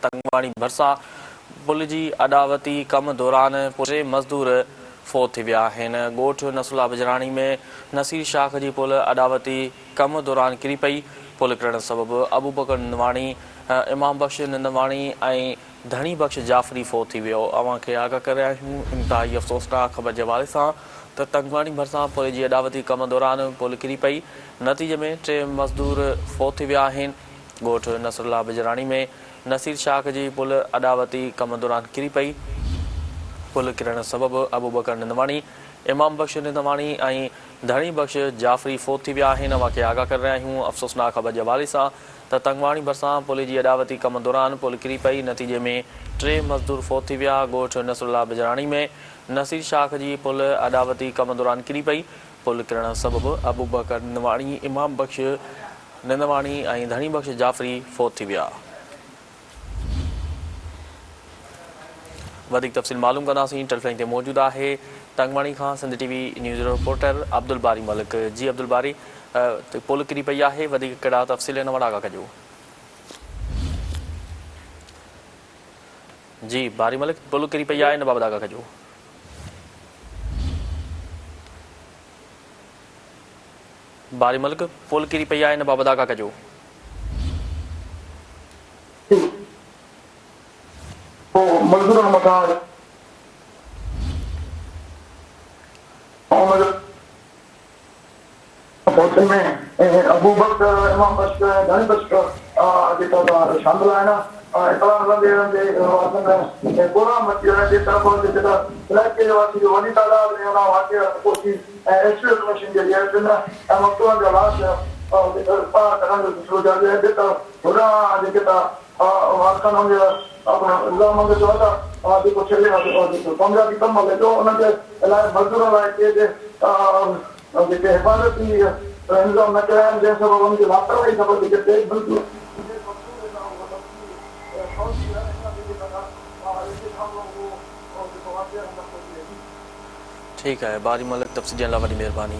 तंगवाणी भरिसां पुल जी अॾावती कम दौरान 3 मज़दूर फोत थी विया आहिनि। ॻोठ नसुला बिजराणी में नसीर शाख जी पुल अॾावती कम दौरान किरी पई। पुल किरण सबबि अबूबकर निंदवाणी, इमाम बख्श निंदवाणी ऐं धणी बख्श जाफ़री फोत थी वियो। अव्हां खे आगाह करे रहिया आहियूं इंतिहाई अफ़सोसनाक ख़बर जे हवाले सां त तंगवाणी भरिसां पुल जी अॾावती कम दौरान पुल किरी पई। नतीजे में 3 मज़दूर फोत थी विया आहिनि। ॻोठ नसरुल्ला बिजराणी में नसीर शाख जी पुल अॾावती कम दौरान किरी पई। पुल किरण सबबि अबूबकर निंदवाणी, इमाम बख्श निंदवाणी ऐं धणी बख्श जाफ़री फोत थी विया आहिनि। अव्हां खे आगाह करे रहिया आहियूं अफ़सोसनाक ख़बर जे हवाले सां त तंगवाणी भरिसां पुल जी अॾावती कम दौरान पुल किरी पई। नतीजे में 3 मज़दूर फोत थी विया। ॻोठ नसरुल्ला बिजराणी में नसीर शाख जी पुल अॾावती कम दौरान किरी पई। पुल किरण सबबि अबूबकर निंदवाणी, इमाम बख्श निंदवाणी ऐं धणी बख्श जाफ़री फोत थी विया। वधीक तफ़सील मालूम कंदासीं। टेलीफोन ते मौजूदु आहे तंगवाणी खां Sindh TV news reporter Abdul Bari Malik. जी अब्दुल बारी, पुल किरी पई आहे, वधीक कहिड़ा तफ़सील हिन वटि आगाह कजो। जी बारी मलिक, पुल किरी पई आहे, हिन बाबति आगाह कजो। बारी मलिक, पुल किरी पई आहे, हिन बाबति आगाह कजो। मज़दूर मकान होटल में अबू बकर, इमाम बख्श, धनी बख्श जेका शामिल आहिनि। इतला मिलंदे कोरा मची वञण जे तरफ़ जेका इलाइक़े जे वासी वॾी तादाद में उन वाक़िआ पहुची ऐं एक्सरे मशीन जे ज़रिए ऐं मक़तूलनि जा लाश कढण जो सिलसिलो जारी आहे। जेका होॾां जेके वारसाननि जे अपना इल्ज़ाम चयो था जेको छेले पंजाबी कमु हले पियो उनखे इलाही मज़दूरनि लाइ जेके हिफ़ाज़ती इंतज़ाम न कया आहिनि, जंहिं सबबि उनजी लापरवाही सबबि जेके बिल्कुलु ठीकु आहे बारी मलिक, तफ़सील लाइ वॾी महिरबानी।